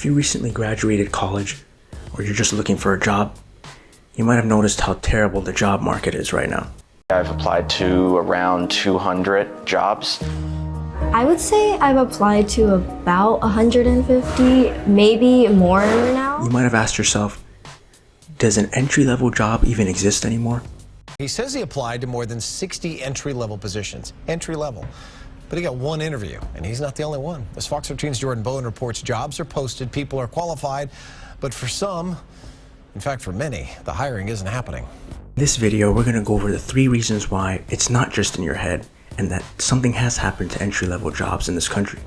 If you recently graduated college or you're just looking for a job, you might have noticed how terrible the job market is right now. I've applied to around 200 jobs. I would say I've applied to about 150, maybe more now. You might have asked yourself, does an entry-level job even exist anymore? He says he applied to more than 60 entry-level positions. Entry-level. But he got one interview, and he's not the only one. As Fox 13's Jordan Bowen reports, jobs are posted, people are qualified, but for some, in fact for many, the hiring isn't happening. In this video, we're going to go over the 3 reasons why it's not just in your head and that something has happened to entry-level jobs in this country.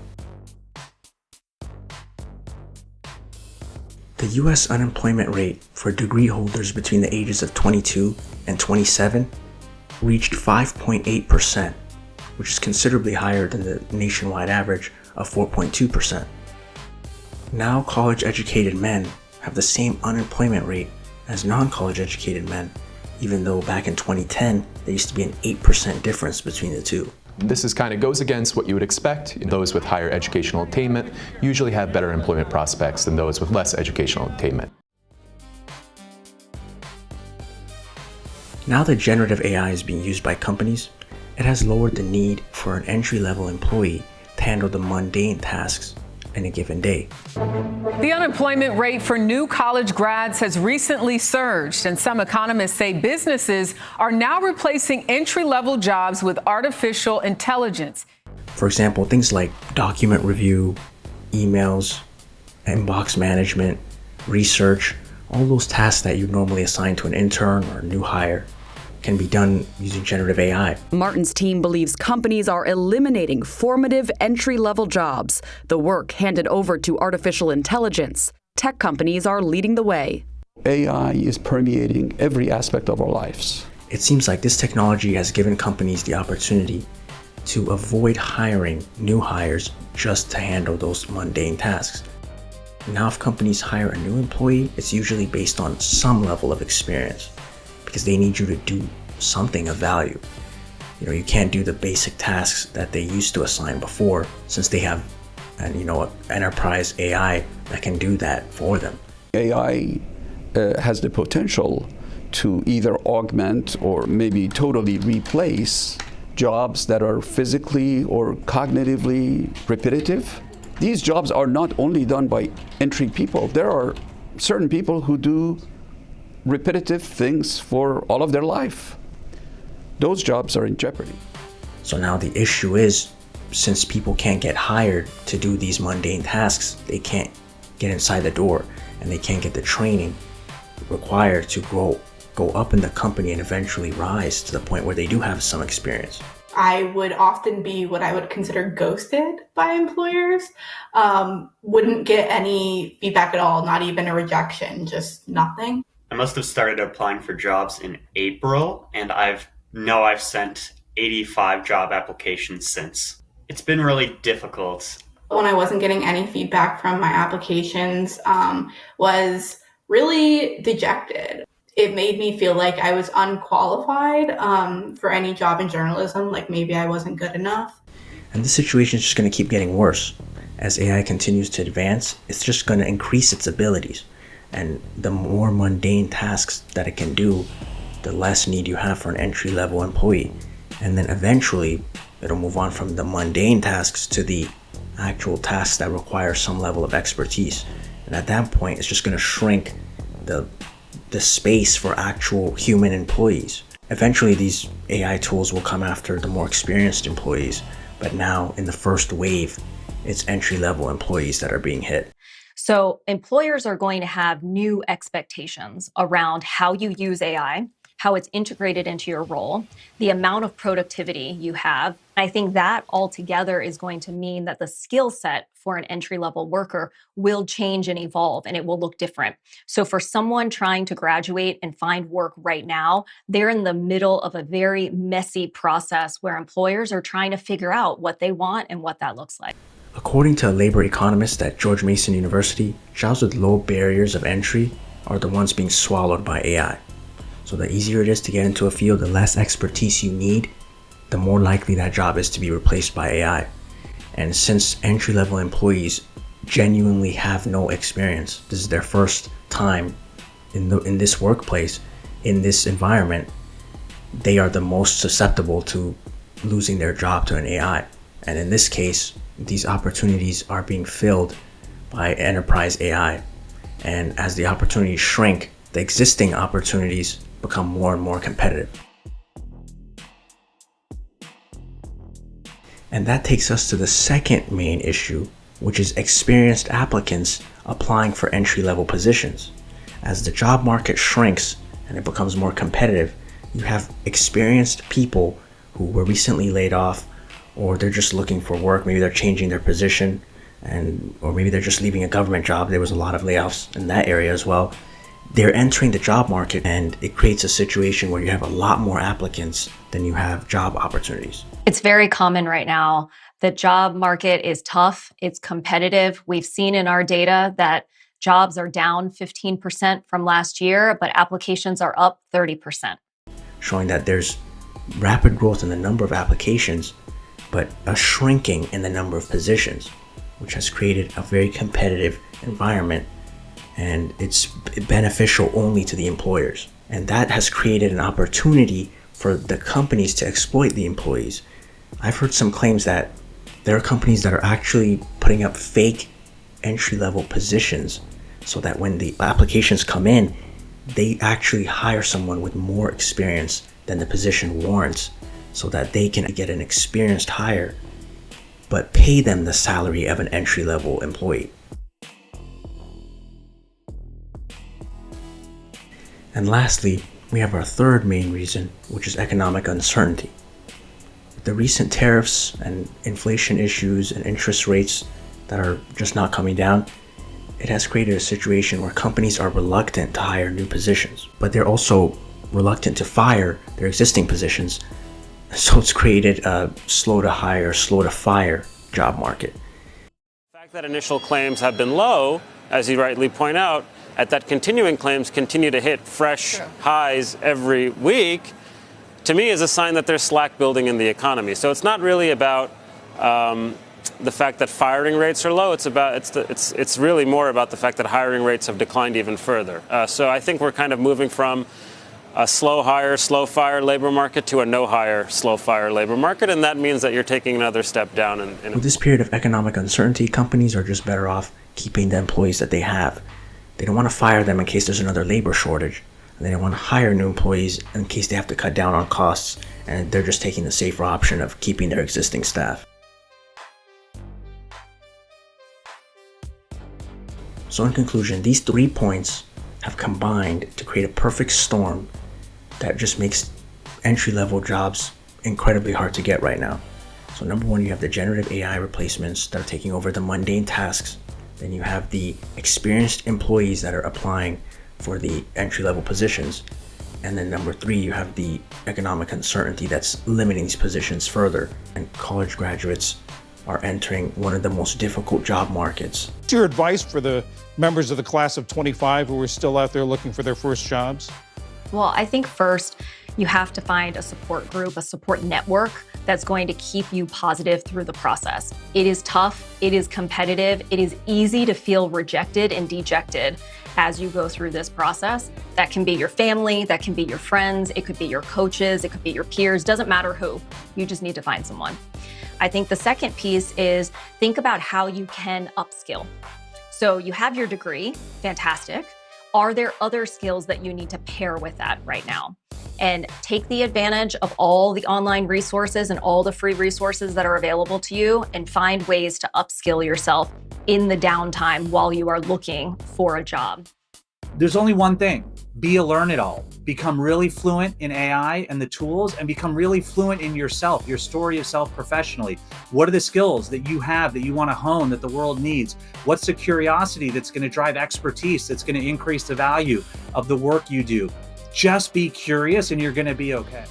The US unemployment rate for degree holders between the ages of 22 and 27 reached 5.8%, which is considerably higher than the nationwide average of 4.2%. Now college-educated men have the same unemployment rate as non-college educated men, even though back in 2010, there used to be an 8% difference between the two. This kind of goes against what you would expect. Those with higher educational attainment usually have better employment prospects than those with less educational attainment. Now that generative AI is being used by companies, it has lowered the need for an entry-level employee to handle the mundane tasks in a given day. The unemployment rate for new college grads has recently surged, and some economists say businesses are now replacing entry-level jobs with artificial intelligence. For example, things like document review, emails, inbox management, research, all those tasks that you normally assign to an intern or a new hire can be done using generative AI. Martin's team believes companies are eliminating formative entry-level jobs, the work handed over to artificial intelligence. Tech companies are leading the way. AI is permeating every aspect of our lives. It seems like this technology has given companies the opportunity to avoid hiring new hires just to handle those mundane tasks. Now if companies hire a new employee, it's usually based on some level of experience, because they need you to do something of value. You can't do the basic tasks that they used to assign before, since they have an enterprise AI that can do that for them. AI has the potential to either augment or maybe totally replace jobs that are physically or cognitively repetitive. These jobs are not only done by entry people. There are certain people who do repetitive things for all of their life. Those jobs are in jeopardy. So now the issue is, since people can't get hired to do these mundane tasks, they can't get inside the door and they can't get the training required to go up in the company and eventually rise to the point where they do have some experience. I would often be what I would consider ghosted by employers. Wouldn't get any feedback at all, not even a rejection, just nothing. I must have started applying for jobs in April, and I've sent 85 job applications since. It's been really difficult. When I wasn't getting any feedback from my applications, was really dejected. It made me feel like I was unqualified for any job in journalism, like maybe I wasn't good enough. And this situation is just going to keep getting worse. As AI continues to advance, it's just going to increase its abilities. And the more mundane tasks that it can do, the less need you have for an entry-level employee. And then eventually, it'll move on from the mundane tasks to the actual tasks that require some level of expertise. And at that point, it's just going to shrink the space for actual human employees. Eventually, these AI tools will come after the more experienced employees. But now, in the first wave, it's entry-level employees that are being hit. So employers are going to have new expectations around how you use AI, how it's integrated into your role, the amount of productivity you have. I think that altogether is going to mean that the skill set for an entry-level worker will change and evolve, and it will look different. So for someone trying to graduate and find work right now, they're in the middle of a very messy process where employers are trying to figure out what they want and what that looks like. According to a labor economist at George Mason University, jobs with low barriers of entry are the ones being swallowed by AI. So the easier it is to get into a field, the less expertise you need, the more likely that job is to be replaced by AI. And since entry-level employees genuinely have no experience. This is their first time in this workplace, in this environment. They are the most susceptible to losing their job to an AI. And in this case, these opportunities are being filled by enterprise AI. And as the opportunities shrink, the existing opportunities become more and more competitive. And that takes us to the second main issue, which is experienced applicants applying for entry-level positions. As the job market shrinks and it becomes more competitive, you have experienced people who were recently laid off, or they're just looking for work. Maybe they're changing their position, or maybe they're just leaving a government job. There was a lot of layoffs in that area as well. They're entering the job market, and it creates a situation where you have a lot more applicants than you have job opportunities. It's very common right now. The job market is tough. It's competitive. We've seen in our data that jobs are down 15% from last year, but applications are up 30%. Showing that there's rapid growth in the number of applications, but a shrinking in the number of positions, which has created a very competitive environment, and it's beneficial only to the employers. And that has created an opportunity for the companies to exploit the employees. I've heard some claims that there are companies that are actually putting up fake entry-level positions so that when the applications come in, they actually hire someone with more experience than the position warrants, so that they can get an experienced hire, but pay them the salary of an entry-level employee. And lastly, we have our third main reason, which is economic uncertainty. With the recent tariffs and inflation issues and interest rates that are just not coming down, it has created a situation where companies are reluctant to hire new positions, but they're also reluctant to fire their existing positions. So it's created a slow to hire, slow to fire job market. The fact that initial claims have been low, as you rightly point out, at that continuing claims continue to hit fresh highs every week, to me is a sign that there's slack building in the economy. So it's not really about the fact that firing rates are low. It's really more about the fact that hiring rates have declined even further. So I think we're kind of moving from a slow hire, slow fire labor market to a no hire, slow fire labor market, and that means that you're taking another step down. With this period of economic uncertainty, companies are just better off keeping the employees that they have. They don't want to fire them in case there's another labor shortage. And they don't want to hire new employees in case they have to cut down on costs, and they're just taking the safer option of keeping their existing staff. So in conclusion, these 3 points have combined to create a perfect storm that just makes entry-level jobs incredibly hard to get right now. So number one, you have the generative AI replacements that are taking over the mundane tasks. Then you have the experienced employees that are applying for the entry-level positions. And then number 3, you have the economic uncertainty that's limiting these positions further. And college graduates are entering one of the most difficult job markets. What's your advice for the members of the class of 25 who are still out there looking for their first jobs? Well, I think first, you have to find a support group, a support network that's going to keep you positive through the process. It is tough, it is competitive, it is easy to feel rejected and dejected as you go through this process. That can be your family, that can be your friends, it could be your coaches, it could be your peers, doesn't matter who. You just need to find someone. I think the second piece is think about how you can upskill. So you have your degree, fantastic. Are there other skills that you need to pair with that right now? And take the advantage of all the online resources and all the free resources that are available to you and find ways to upskill yourself in the downtime while you are looking for a job. There's only one thing: be a learn-it-all. Become really fluent in AI and the tools, and become really fluent in yourself, your story of self professionally. What are the skills that you have that you want to hone that the world needs? What's the curiosity that's going to drive expertise, that's going to increase the value of the work you do? Just be curious and you're going to be okay.